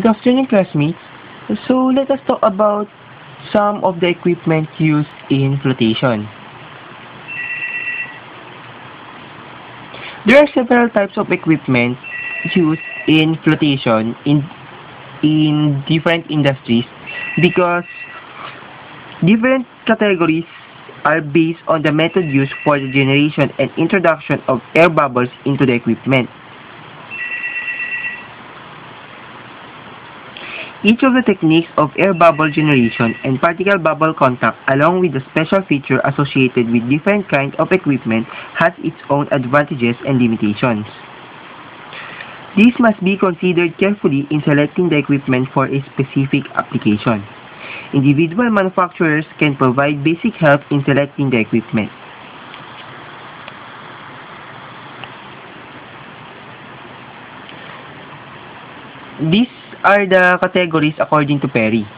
Good afternoon, classmates. So let us talk about some of the equipment used in flotation. There are several types of equipment used in flotation in different industries because different categories are based on the method used for the generation and introduction of air bubbles into the equipment. Each of the techniques of air bubble generation and particle bubble contact, along with the special feature associated with different kinds of equipment, has its own advantages and limitations. These must be considered carefully in selecting the equipment for a specific application. Individual manufacturers can provide basic help in selecting the equipment. These are the categories according to Perry.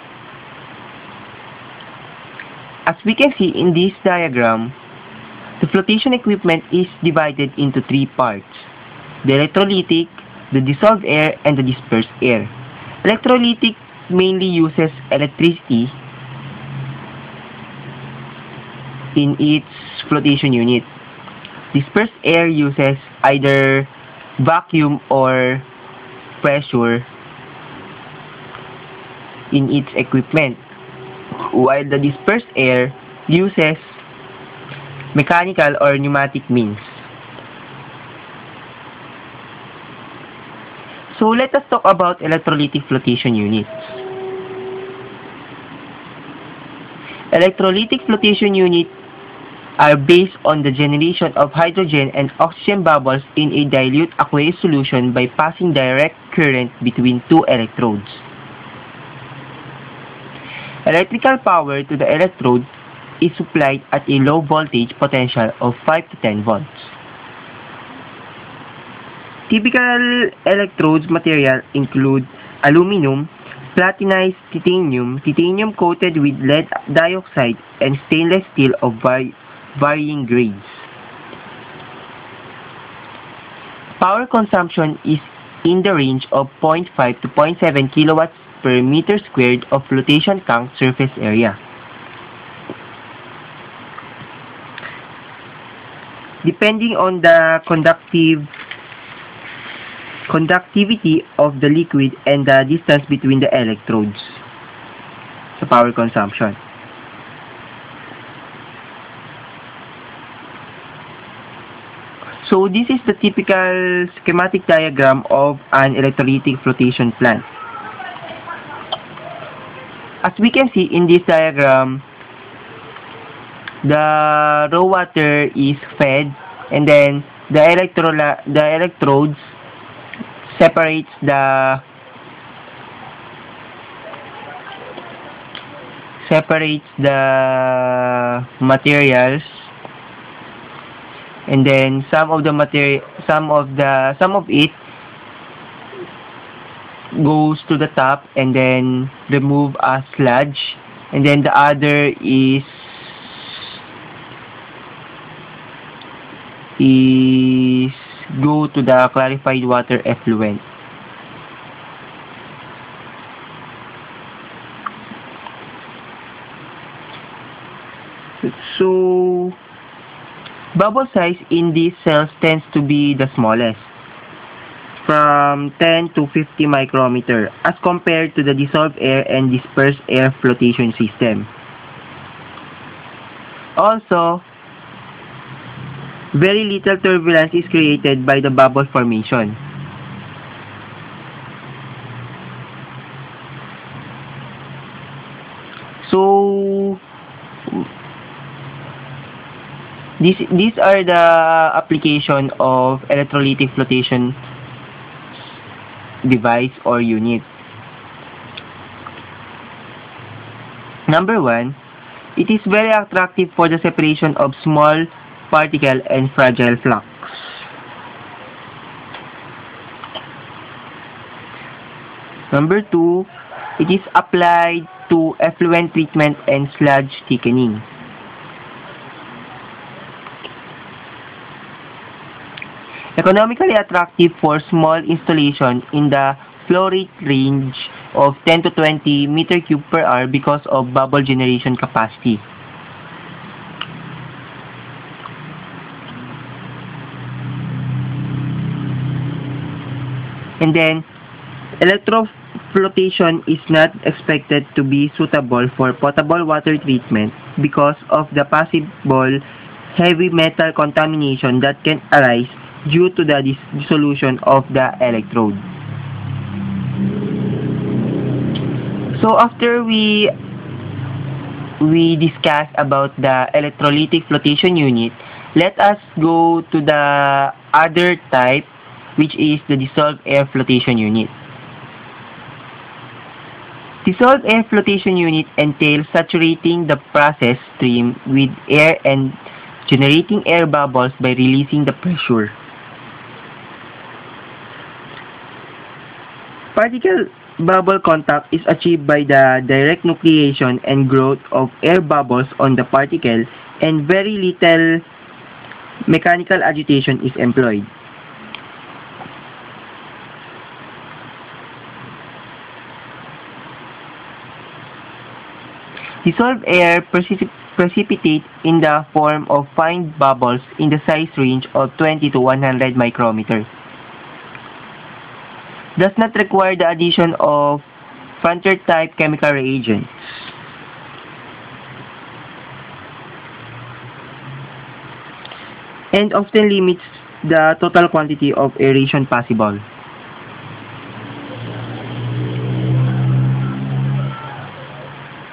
As we can see in this diagram, the flotation equipment is divided into three parts: the electrolytic, the dissolved air, and the dispersed air. Electrolytic mainly uses electricity in its flotation unit. Dispersed air uses either vacuum or pressure in its equipment, while the dispersed air uses mechanical or pneumatic means. So let us talk about electrolytic flotation units. Electrolytic flotation units are based on the generation of hydrogen and oxygen bubbles in a dilute aqueous solution by passing direct current between two electrodes. Electrical power to the electrode is supplied at a low voltage potential of 5 to 10 volts. Typical electrodes material include aluminum, platinized titanium, titanium coated with lead dioxide, and stainless steel of varying grades. Power consumption is in the range of 0.5 to 0.7 kilowatts per meter squared of flotation tank surface area. Depending on the conductivity of the liquid and the distance between the electrodes sa power consumption. So this is the typical schematic diagram of an electrolytic flotation plant. As we can see in this diagram, the raw water is fed, and then the electrodes separates the materials, and then some of it goes to the top and then remove as sludge, and then the other is go to the clarified water effluent. So bubble size in these cells tends to be the smallest, from 10 to 50 micrometer, as compared to the dissolved air and dispersed air flotation system. Also, very little turbulence is created by the bubble formation. So these are the application of electrolytic flotation device or unit. Number 1, it is very attractive for the separation of small particle and fragile flux. Number 2, it is applied to effluent treatment and sludge thickening. Economically attractive for small installation in the flow rate range of 10 to 20 meter cube per hour because of bubble generation capacity. And then, electroflotation is not expected to be suitable for potable water treatment because of the possible heavy metal contamination that can arise due to the dissolution of the electrode. So after we discuss about the electrolytic flotation unit, let us go to the other type, which is the dissolved air flotation unit. Dissolved air flotation unit entails saturating the process stream with air and generating air bubbles by releasing the pressure. Particle bubble contact is achieved by the direct nucleation and growth of air bubbles on the particle, and very little mechanical agitation is employed. Dissolved air precipitate in the form of fine bubbles in the size range of 20 to 100 micrometers. Does not require the addition of Frontier-type chemical reagents. And often limits the total quantity of aeration possible.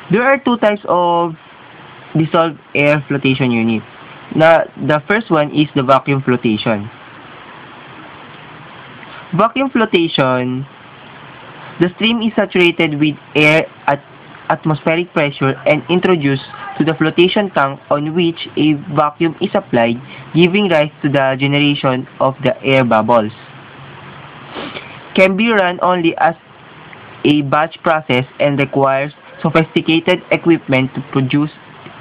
There are two types of dissolved air flotation unit. Now, the first one is the vacuum flotation. Vacuum flotation, the stream is saturated with air at atmospheric pressure and introduced to the flotation tank on which a vacuum is applied, giving rise to the generation of the air bubbles. Can be run only as a batch process and requires sophisticated equipment to produce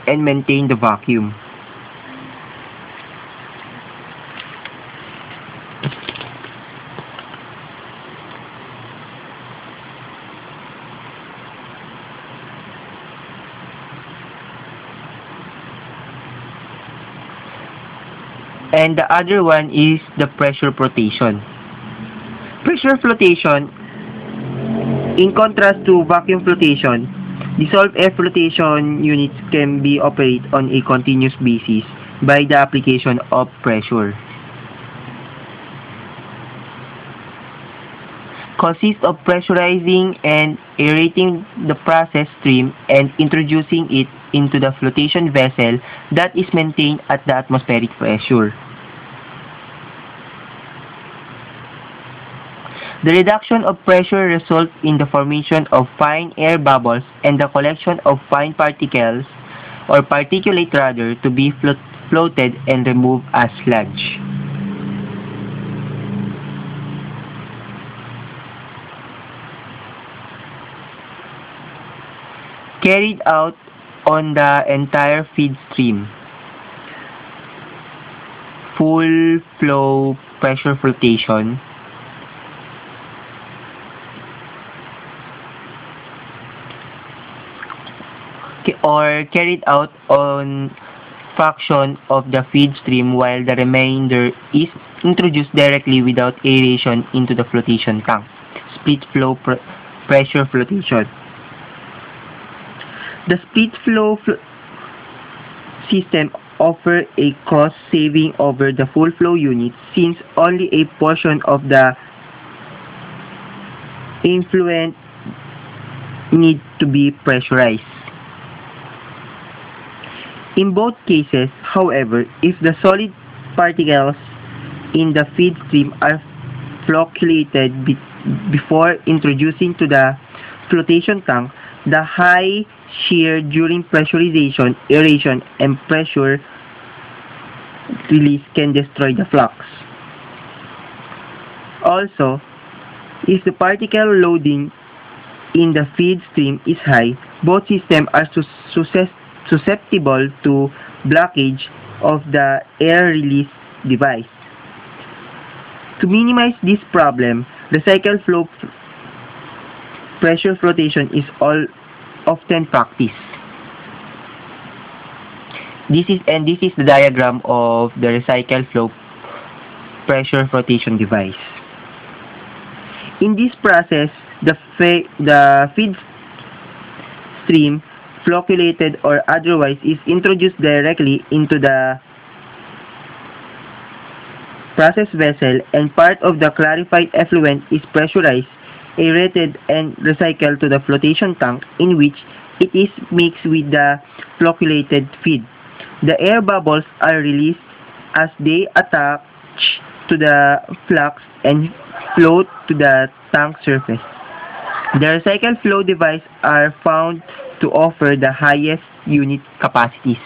and maintain the vacuum. And the other one is the pressure flotation. Pressure flotation, in contrast to vacuum flotation, dissolved air flotation units can be operated on a continuous basis by the application of pressure. Consists of pressurizing and aerating the process stream and introducing it into the flotation vessel that is maintained at the atmospheric pressure. The reduction of pressure results in the formation of fine air bubbles and the collection of fine particles, or particulate rather, to be floated and removed as sludge. Carried out on the entire feed stream. Full flow pressure flotation. Or carried out on fraction of the feed stream, while the remainder is introduced directly without aeration into the flotation tank. Split flow pressure flotation. The split flow system offers a cost saving over the full flow unit, since only a portion of the effluent need to be pressurized. In both cases, however, if the solid particles in the feed stream are flocculated before introducing to the flotation tank, the high shear during pressurization, aeration, and pressure release can destroy the flux. Also, if the particle loading in the feed stream is high, both systems are susceptible to blockage of the air release device. To minimize this problem, recycled flow pressure flotation is often practiced. This is the diagram of the recycle flow pressure flotation device. In this process, the feed stream, flocculated or otherwise, is introduced directly into the process vessel, and part of the clarified effluent is pressurized, aerated, and recycled to the flotation tank, in which it is mixed with the flocculated feed. The air bubbles are released as they attach to the flux and float to the tank surface. The recycle flow devices are found to offer the highest unit capacities.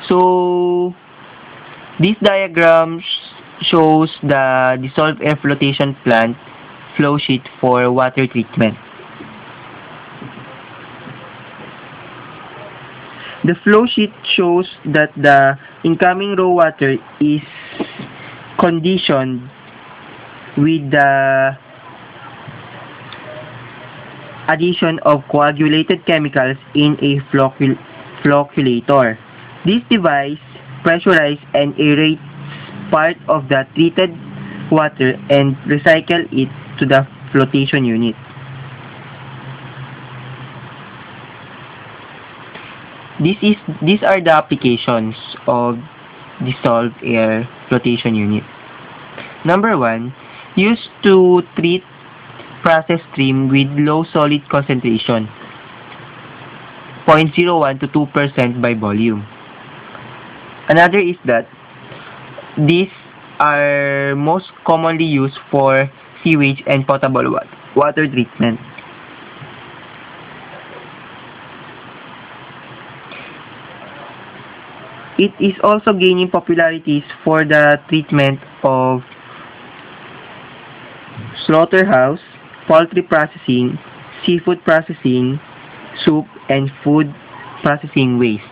So, this diagram shows the dissolved air flotation plant flow sheet for water treatment. The flow sheet shows that the incoming raw water is conditioned with the addition of coagulated chemicals in a flocculator. This device pressurizes and aerates part of the treated water and recycle it to the flotation unit. These are the applications of dissolved air flotation unit. Number 1, used to treat process stream with low solid concentration, 0.01 to 2% by volume. Another is that these are most commonly used for sewage and potable water treatment. It is also gaining popularities for the treatment of slaughterhouse, poultry processing, seafood processing, soup, and food processing waste.